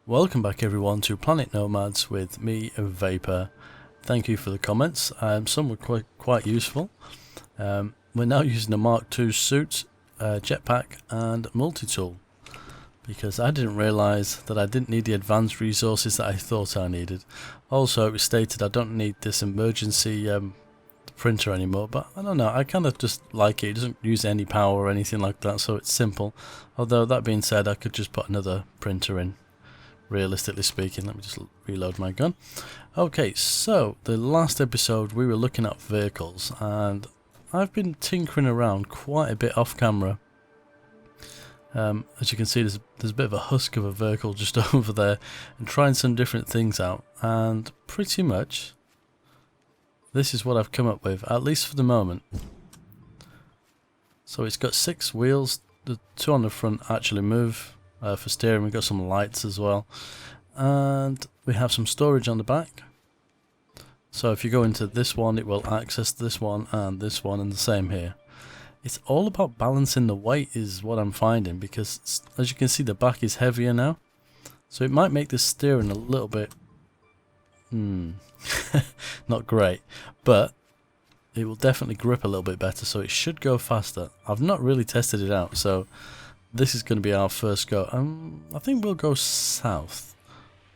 Welcome back everyone to Planet Nomads with me, Vapor. Thank you for the comments, some were quite useful. We're now using a Mark II suit, jetpack and multi-tool, because I didn't realise that I didn't need the advanced resources that I thought I needed. Also, it was stated I don't need this emergency printer anymore, but I don't know, I kind of just like it. It doesn't use any power or anything like that, so it's simple. Although that being said, I could just put another printer in. Realistically speaking, let me just reload my gun. Okay, so the last episode we were looking at vehicles, and I've been tinkering around quite a bit off camera. As you can see, there's a bit of a husk of a vehicle just over there, and trying some different things out, and pretty much this is what I've come up with, at least for the moment. So it's got 6 wheels, the 2 on the front actually move. For steering, we've got some lights as well, and we have some storage on the back. So if you go into this one, it will access this one, and the same here. It's all about balancing the weight is what I'm finding, because as you can see, the back is heavier now, so it might make the steering a little bit not great, but it will definitely grip a little bit better, so it should go faster. I've not really tested it out, so this is going to be our first go. I think we'll go south.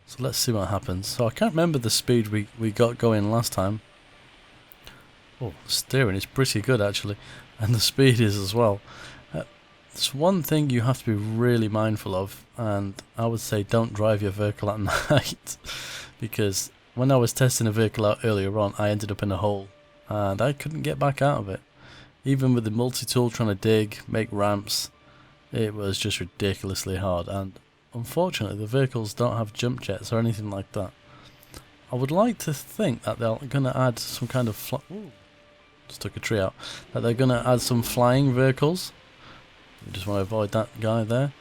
So let's see what happens. So I can't remember the speed we got going last time. Oh, the steering is pretty good actually. And the speed is as well. There's one thing you have to be really mindful of. And I would say don't drive your vehicle at night. Because when I was testing a vehicle out earlier on, I ended up in a hole. And I couldn't get back out of it. Even with the multi-tool trying to dig, make ramps. It was just ridiculously hard, and unfortunately the vehicles don't have jump jets or anything like that. I would like to think that they're going to add some kind of just took a tree out. That they're going to add some flying vehicles. You just want to avoid that guy there,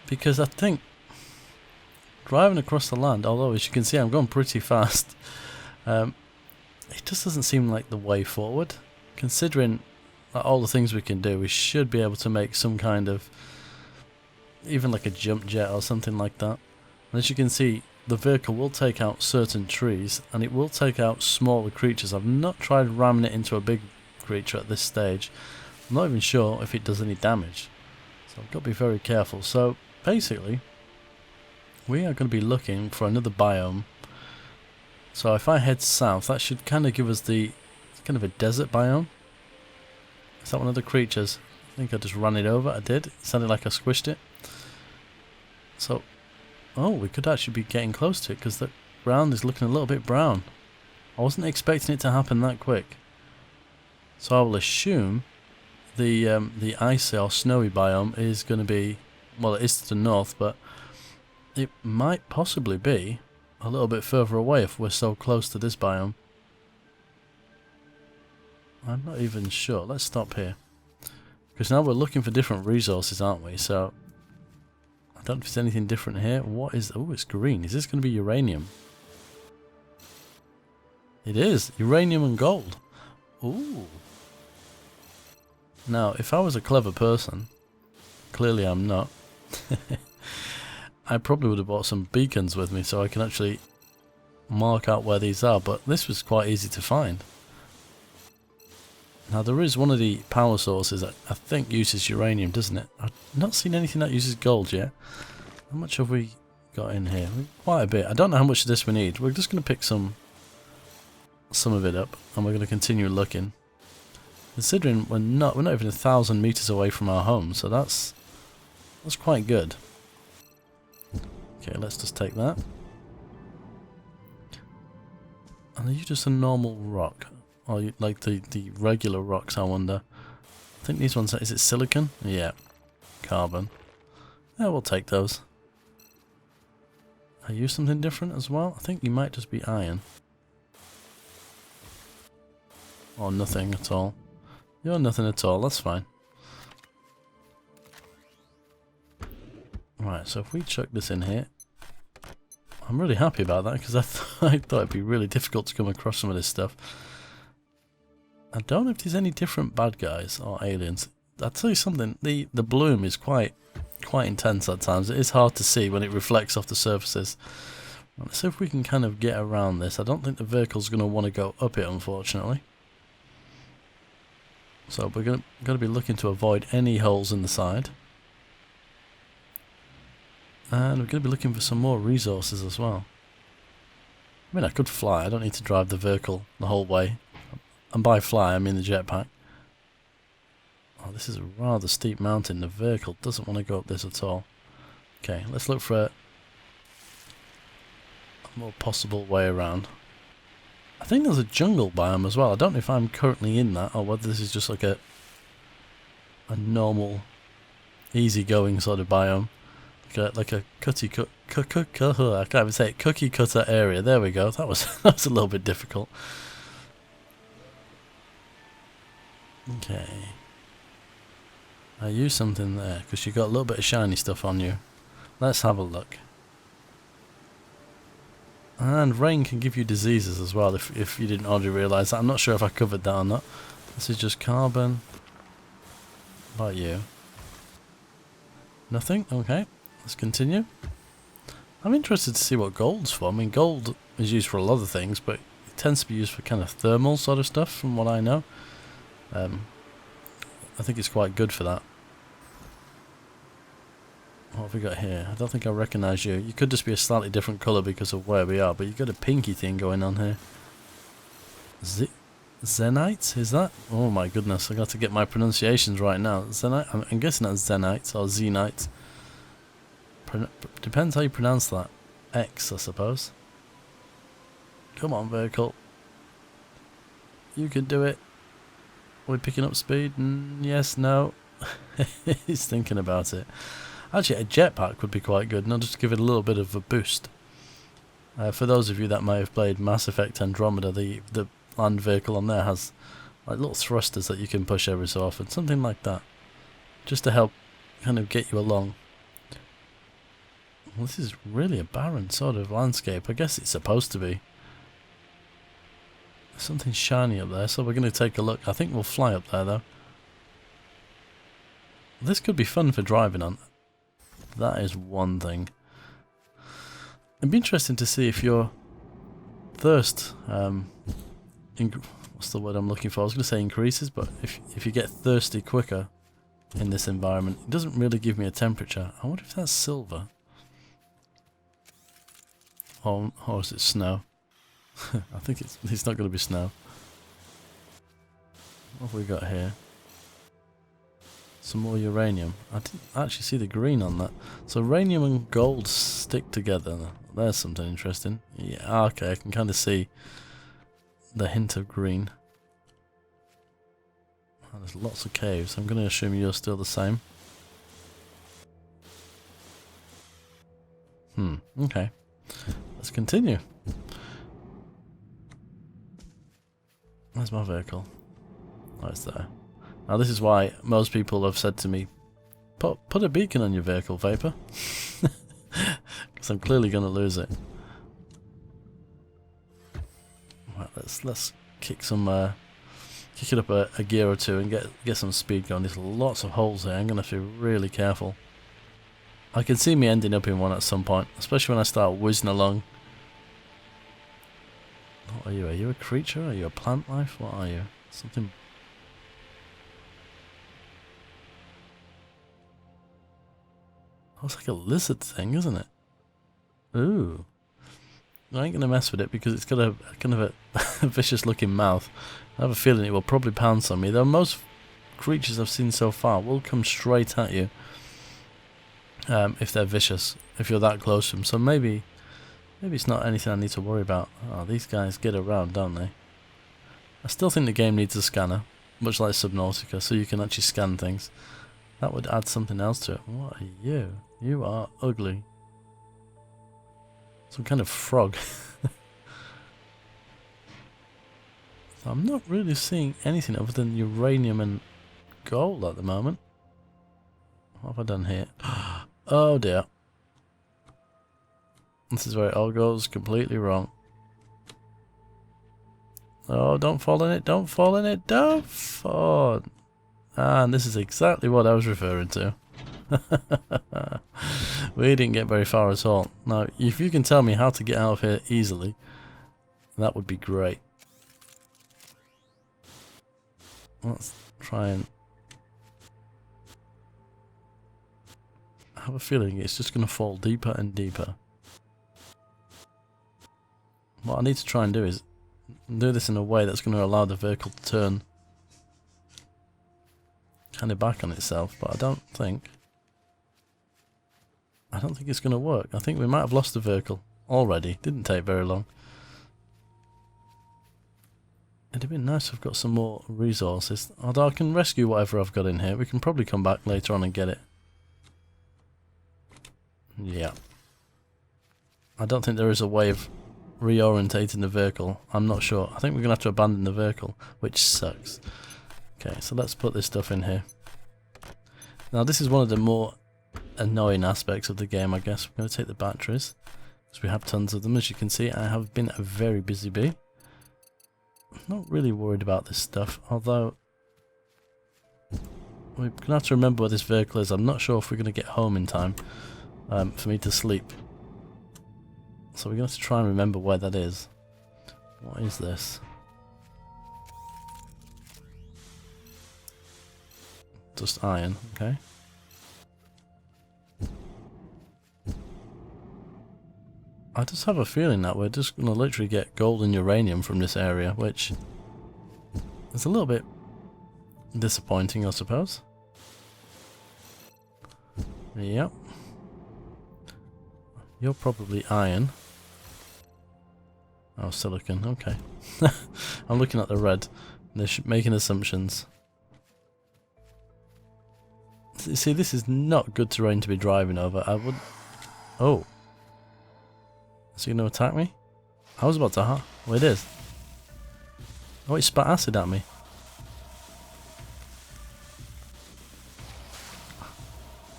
because I think driving across the land, although as you can see I'm going pretty fast, it just doesn't seem like the way forward, considering all the things we can do. We should be able to make some kind of, even like a jump jet or something like that. And as you can see, the vehicle will take out certain trees, and it will take out smaller creatures. I've not tried ramming it into a big creature at this stage. I'm not even sure if it does any damage, so I've got to be very careful. So basically we are going to be looking for another biome. So if I head south, that should kind of give us the kind of a desert biome. Is that one of the creatures? I think I just ran it over. I did. It sounded like I squished it. So, oh, we could actually be getting close to it, because the ground is looking a little bit brown. I wasn't expecting it to happen that quick. So I will assume the icy or snowy biome is going to be, well, it is to the north, but it might possibly be a little bit further away if we're so close to this biome. I'm not even sure. Let's stop here, because now we're looking for different resources, aren't we? So I don't know if there's anything different here. What is... oh, it's green. Is this going to be uranium? It is. Uranium and gold. Ooh. Now, if I was a clever person, clearly I'm not, I probably would have bought some beacons with me so I can actually mark out where these are, but this was quite easy to find. Now there is one of the power sources that I think uses uranium, doesn't it? I've not seen anything that uses gold yet. How much have we got in here? Quite a bit. I don't know how much of this we need. We're just going to pick some of it up, and we're going to continue looking. Considering we're not even 1,000 meters away from our home, so that's quite good. Okay, let's just take that. And are you just a normal rock? Or like the regular rocks, I wonder. I think these ones, is it silicon? Yeah. Carbon. Yeah, we'll take those. Are you something different as well? I think you might just be iron. Or nothing at all. You're nothing at all, that's fine. Right, so if we chuck this in here, I'm really happy about that, because I thought it'd be really difficult to come across some of this stuff. I don't know if there's any different bad guys or aliens. I'll tell you something, the bloom is quite quite intense at times. It is hard to see when it reflects off the surfaces. Let's see if we can kind of get around this. I don't think the vehicle's going to want to go up it, unfortunately. So we're going to be looking to avoid any holes in the side. And we're going to be looking for some more resources as well. I mean, I could fly. I don't need to drive the vehicle the whole way. And by fly, I mean the jetpack. Oh, this is a rather steep mountain. The vehicle doesn't want to go up this at all. Okay, let's look for a more possible way around. I think there's a jungle biome as well. I don't know if I'm currently in that or whether this is just like a normal, easy-going sort of biome. Like a cookie cutter area. There we go. That was a little bit difficult. Okay. I used something there because you got a little bit of shiny stuff on you. Let's have a look. And rain can give you diseases as well if you didn't already realise that. I'm not sure if I covered that or not. This is just carbon. What about you? Nothing? Okay. Let's continue. I'm interested to see what gold's for. I mean, gold is used for a lot of things, but it tends to be used for kind of thermal sort of stuff from what I know. I think it's quite good for that. What have we got here? I don't think I recognise you. You could just be a slightly different colour because of where we are, but you've got a pinky thing going on here. Zenite? Is that? Oh my goodness, I got to get my pronunciations right now. Zenite? I'm guessing that's Zenite or Zenite. Depends how you pronounce that. X, I suppose. Come on, vehicle. You can do it. Are we picking up speed? Yes, no. He's thinking about it. Actually, a jetpack would be quite good, and I'll just give it a little bit of a boost. For those of you that may have played Mass Effect Andromeda, the land vehicle on there has like little thrusters that you can push every so often, something like that, just to help kind of get you along. Well, this is really a barren sort of landscape. I guess it's supposed to be. There's something shiny up there, so we're going to take a look. I think we'll fly up there, though. This could be fun for driving on. That is one thing. It'd be interesting to see if your thirst, what's the word I'm looking for? I was going to say increases, but if you get thirsty quicker in this environment, it doesn't really give me a temperature. I wonder if that's silver. Or is it snow? I think it's not going to be snow. What have we got here? Some more uranium. I didn't actually see the green on that. So uranium and gold stick together. There's something interesting. Yeah, okay, I can kind of see the hint of green. Oh, there's lots of caves. I'm going to assume you're still the same. Okay. Let's continue. Where's my vehicle? Oh, it's there. Now this is why most people have said to me, put a beacon on your vehicle, Vapor. Because I'm clearly going to lose it. Right, let's kick it up a gear or two and get some speed going. There's lots of holes here. I'm going to have to be really careful. I can see me ending up in one at some point, especially when I start whizzing along. What are you? Are you a creature? Are you a plant life? What are you? Something. Oh, it's like a lizard thing, isn't it? Ooh. I ain't gonna mess with it because it's got a kind of a vicious looking mouth. I have a feeling it will probably pounce on me, though most creatures I've seen so far will come straight at you. If they're vicious, if you're that close to them. So maybe it's not anything I need to worry about. Oh, these guys get around, don't they? I still think the game needs a scanner, much like Subnautica, so you can actually scan things. That would add something else to it. What are you? You are ugly. Some kind of frog. I'm not really seeing anything other than uranium and gold at the moment. What have I done here? Oh dear. This is where it all goes completely wrong. Oh, don't fall in it, don't fall in it, don't fall. And this is exactly what I was referring to. We didn't get very far at all. Now, if you can tell me how to get out of here easily, that would be great. Let's try and... I have a feeling it's just going to fall deeper and deeper. What I need to try and do is do this in a way that's going to allow the vehicle to turn kind of back on itself, but I don't think it's going to work. I think we might have lost the vehicle already. Didn't take very long. It'd have been nice if I've got some more resources. Although I can rescue whatever I've got in here. We can probably come back later on and get it. Yeah. I don't think there is a way of reorientating the vehicle. I'm not sure. I think we're going to have to abandon the vehicle, which sucks. Okay, so let's put this stuff in here. Now this is one of the more annoying aspects of the game, I guess. We're going to take the batteries, because we have tons of them. As you can see, I have been a very busy bee. I'm not really worried about this stuff, although we're going to have to remember where this vehicle is. I'm not sure if we're going to get home in time for me to sleep. So we're going to have to try and remember where that is. What is this? Just iron, okay. I just have a feeling that we're just going to literally get gold and uranium from this area, which is a little bit disappointing, I suppose. Yep. You're probably iron. Oh, silicon, okay. I'm looking at the red. They're making assumptions. See, this is not good terrain to be driving over. I would... Oh. Is he going to attack me? I was about to... Well, it is. Oh, he spat acid at me.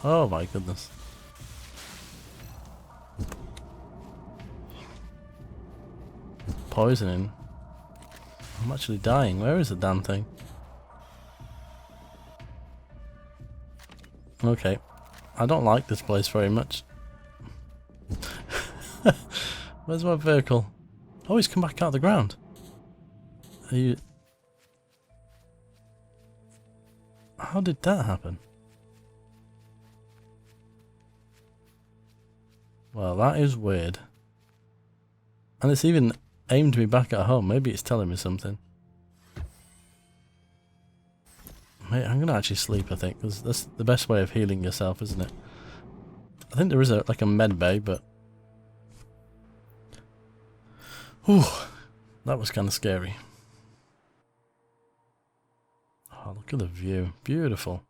Oh my goodness. Poisoning. I'm actually dying. Where is the damn thing? Okay. I don't like this place very much. Where's my vehicle? Oh, he's come back out of the ground. Are you... How did that happen? Well, that is weird. And it's even aimed me back at home. Maybe it's telling me something. Mate, I'm gonna actually sleep, I think, because that's the best way of healing yourself, isn't it? I think there is like a med bay, but... Whew, that was kind of scary. Oh, look at the view. Beautiful.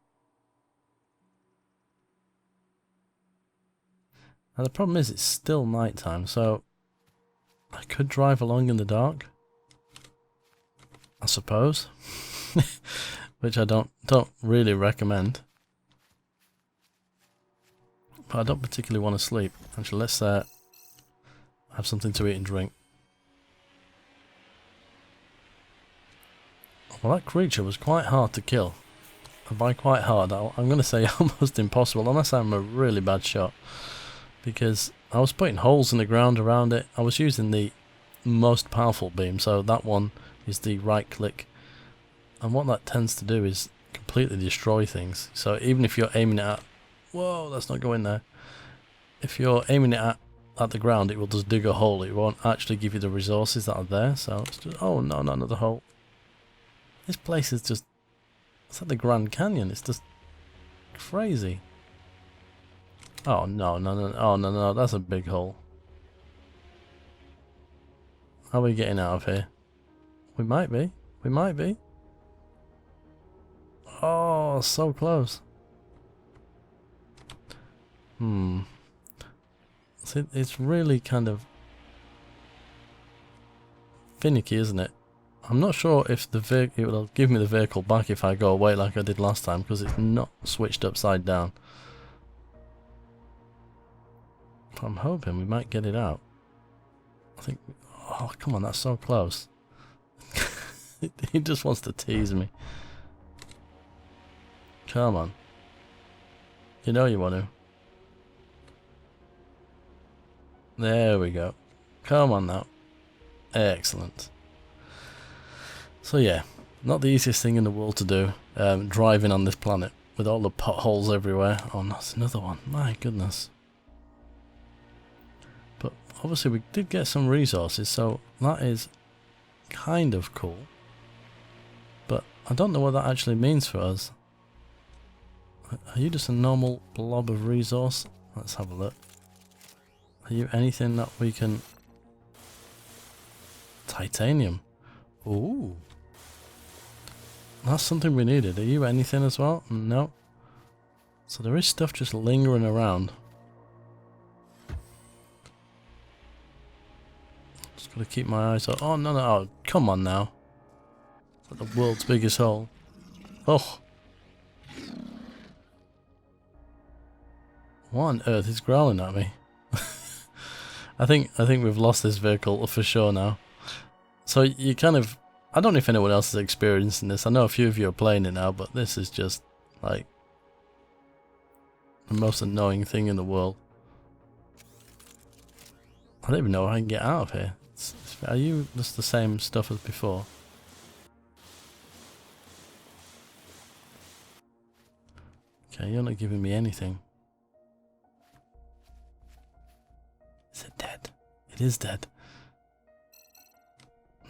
Now the problem is it's still night time, so I could drive along in the dark, I suppose. Which I don't really recommend. But I don't particularly want to sleep. Actually, let's have something to eat and drink. Well, that creature was quite hard to kill. And by quite hard, I'm going to say almost impossible, unless I'm a really bad shot. Because I was putting holes in the ground around it. I was using the most powerful beam, so that one is the right click. And what that tends to do is completely destroy things. So even if you're aiming it at... Whoa, that's not going there. If you're aiming it at the ground, it will just dig a hole. It won't actually give you the resources that are there. So it's just... Oh, no, not another hole. This place is just... It's like the Grand Canyon. It's just crazy. Oh, no, no, no. Oh, no, no. That's a big hole. How are we getting out of here? We might be. We might be. Oh, so close. See, it's really kind of finicky, isn't it? I'm not sure if the it will give me the vehicle back if I go away like I did last time, because it's not switched upside down. But I'm hoping we might get it out. I think... Oh, come on, that's so close. He just wants to tease me. Come on. You know you want to. There we go. Come on now. Excellent. So yeah, not the easiest thing in the world to do, driving on this planet with all the potholes everywhere. Oh, that's another one. My goodness. But obviously we did get some resources, so that is kind of cool. But I don't know what that actually means for us. Are you just a normal blob of resource? Let's have a look. Are you anything that we can... Titanium. Ooh. That's something we needed. Are you anything as well? No. So there is stuff just lingering around. Just gotta keep my eyes up. Oh, no, no. Oh, come on now. It's like the world's biggest hole. Oh. What on earth is growling at me? I think we've lost this vehicle for sure now. So you kind of... I don't know if anyone else is experiencing this. I know a few of you are playing it now, but this is just like the most annoying thing in the world. I don't even know how I can get out of here. Are you just the same stuff as before? Okay, you're not giving me anything. Is it dead? It is dead.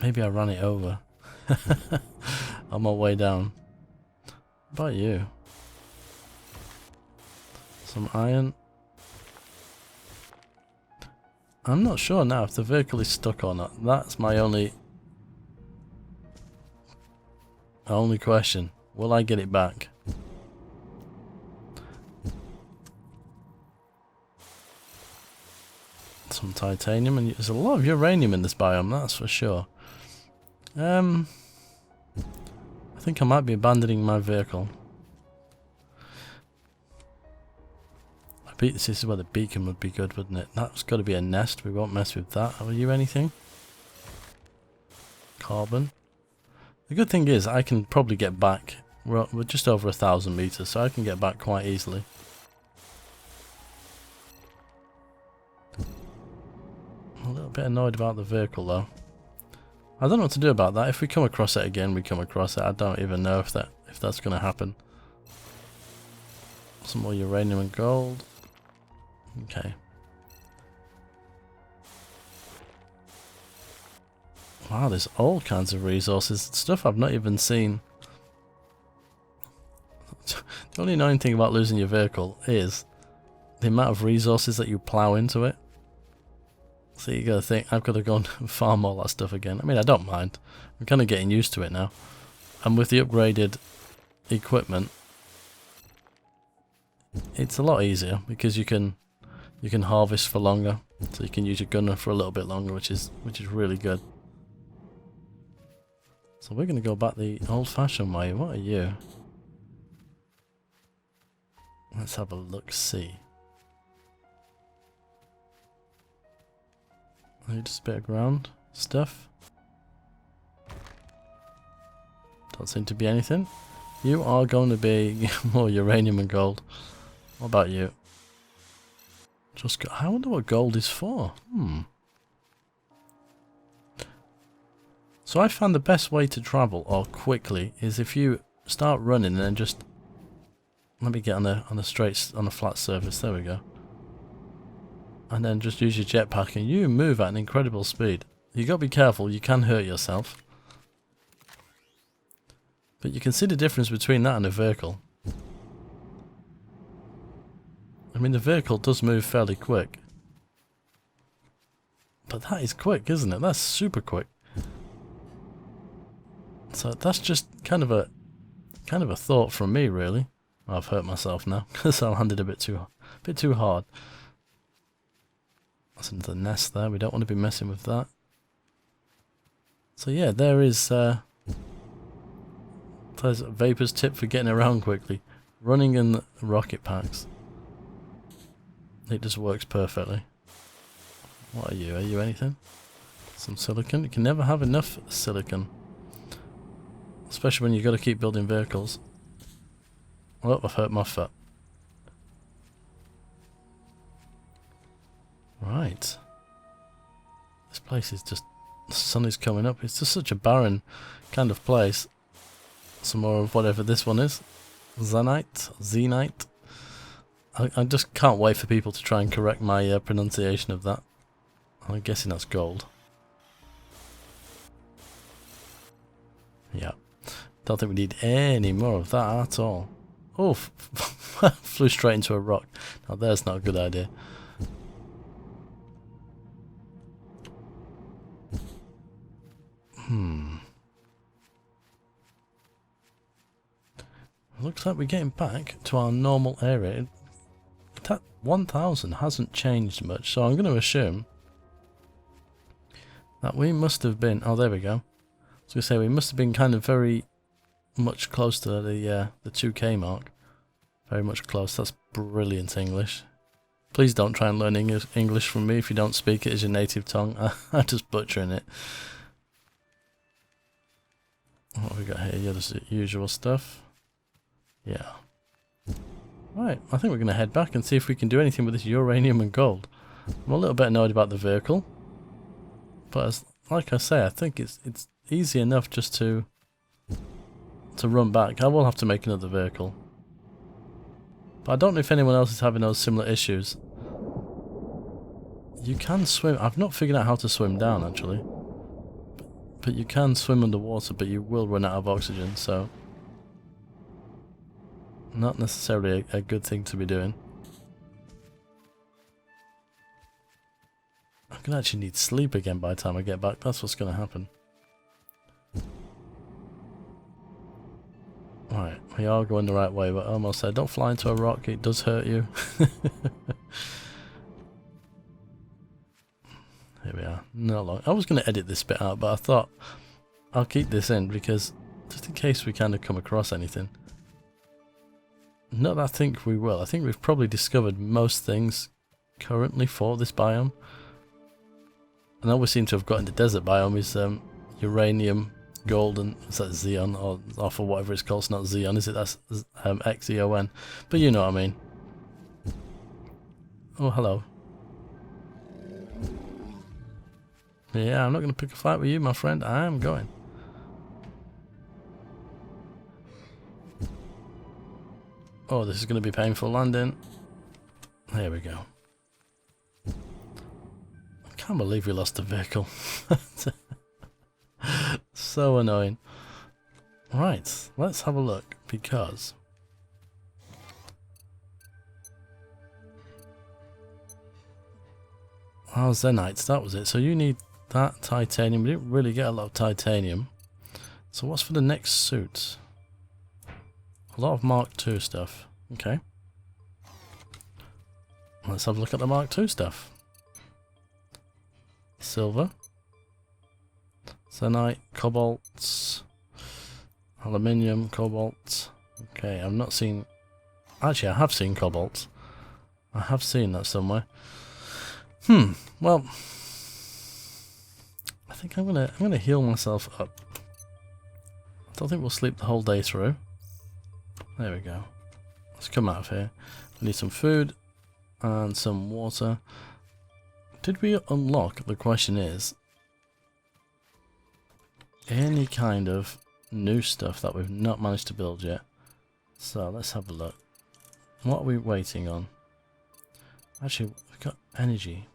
Maybe I ran it over. On my way down. What about you? Some iron. I'm not sure now if the vehicle is stuck or not. That's my only question. Will I get it back? Some titanium, and there's a lot of uranium in this biome, that's for sure. I think I might be abandoning my vehicle. This is where the beacon would be good, wouldn't it? That's got to be a nest. We won't mess with that. Are you anything? Carbon. The good thing is I can probably get back. We're just over 1,000 meters, so I can get back quite easily. I'm a little bit annoyed about the vehicle though. I don't know what to do about that. If we come across it again, we come across it. I don't even know if that's going to happen. Some more uranium and gold. Okay. Wow, there's all kinds of resources. Stuff I've not even seen. The only annoying thing about losing your vehicle is the amount of resources that you plow into it. So you gotta think, I've got to go and farm all that stuff again. I mean, I don't mind. I'm kind of getting used to it now. And with the upgraded equipment, it's a lot easier because you can harvest for longer. So you can use your gunner for a little bit longer, which is really good. So we're gonna go back the old-fashioned way. What are you? Let's have a look-see. Just a bit of ground stuff. Don't seem to be anything. You are going to be more uranium and gold. What about you? I wonder what gold is for. So I found the best way to travel or quickly is if you start running and then just let me get on a flat surface. There we go. And then just use your jetpack and you move at an incredible speed. You got to be careful, you can hurt yourself. But you can see the difference between that and a vehicle. I mean, the vehicle does move fairly quick. But that is quick, isn't it? That's super quick. So that's just kind of a thought from me, really. I've hurt myself now because I landed a bit too hard. That's another nest there. We don't want to be messing with that. So yeah, there's a Vapor's tip for getting around quickly. Running in the rocket packs. It just works perfectly. What are you? Are you anything? Some silicon? You can never have enough silicon. Especially when you've got to keep building vehicles. Oh, I've hurt my foot. Right. This place is just... The sun is coming up. It's just such a barren kind of place. Some more of whatever this one is. Zenite. I just can't wait for people to try and correct my pronunciation of that. I'm guessing that's gold. Yeah. Don't think we need any more of that at all. Oh, flew straight into a rock. Now there's not a good idea. Looks like we're getting back to our normal area. That 1000 hasn't changed much, so I'm going to assume that we must have been... Oh, there we go. I was going to say, we must have been kind of very much close to the 2k mark. Very much close. That's brilliant English. Please don't try and learn English from me if you don't speak it as your native tongue. I'm just butchering it. What have we got here? Yeah, the usual stuff. Yeah. Right, I think we're going to head back and see if we can do anything with this uranium and gold. I'm a little bit annoyed about the vehicle. But like I say, I think it's easy enough just to run back. I will have to make another vehicle. But I don't know if anyone else is having those similar issues. You can swim. I've not figured out how to swim down, actually. But you can swim underwater, but you will run out of oxygen, so... Not necessarily a good thing to be doing. I'm going to actually need sleep again by the time I get back. That's what's going to happen. Right, we are going the right way, but I almost said don't fly into a rock, it does hurt you. Here we are. Not long. I was going to edit this bit out, but I thought I'll keep this in because just in case we kind of come across anything. Not that I think we will. I think we've probably discovered most things currently for this biome. And all we seem to have got in the desert biome is uranium, gold, and is that Xeon or for whatever it's called? It's not Xeon, is it? That's Xeon. But you know what I mean. Oh, hello. Yeah, I'm not going to pick a fight with you, my friend. I am going. Oh, this is going to be painful landing. There we go. I can't believe we lost the vehicle. So annoying. Right, let's have a look, because... Oh, Zenites, that was it. So you need that titanium. We didn't really get a lot of titanium. So what's for the next suit? A lot of Mark II stuff. Okay. Let's have a look at the Mark II stuff. Silver. Zenite, cobalt, aluminium, cobalt. Okay, I've not seen... Actually, I have seen cobalt. I have seen that somewhere. Well... I think I'm gonna heal myself up. I don't think we'll sleep the whole day through. There we go. Let's come out of here. We need some food and some water. Did we unlock, the question is, any kind of new stuff that we've not managed to build yet? So let's have a look. What are we waiting on? Actually, we've got energy.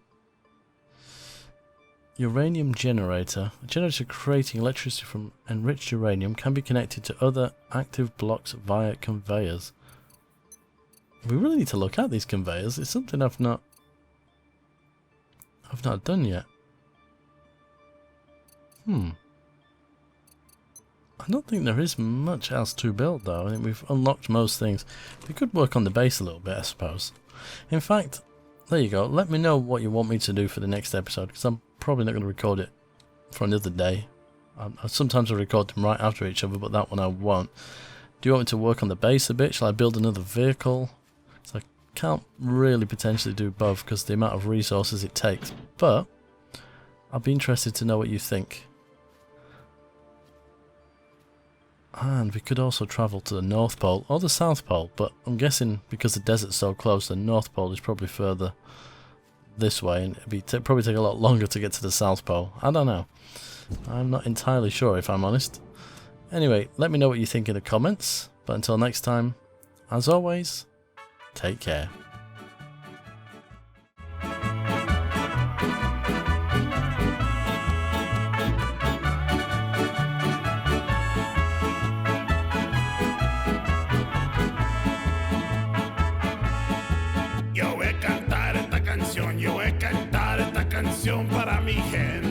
Uranium generator. A generator creating electricity from enriched uranium can be connected to other active blocks via conveyors. We really need to look at these conveyors. It's something I've not done yet. I don't think there is much else to build though. I think we've unlocked most things. We could work on the base a little bit, I suppose. In fact, there you go. Let me know what you want me to do for the next episode, because I'm probably not going to record it for another day. Sometimes I record them right after each other, but that one I won't. Do you want me to work on the base a bit? Shall I build another vehicle? So I can't really potentially do both because of the amount of resources it takes, but I'll be interested to know what you think. And we could also travel to the North Pole or the South Pole, but I'm guessing because the desert's so close, the North Pole is probably further this way, and it'd be probably take a lot longer to get to the South Pole. I don't know. I'm not entirely sure, if I'm honest. Anyway, let me know what you think in the comments. But until next time, as always, take care. Yo voy a cantar esta canción para mi gente.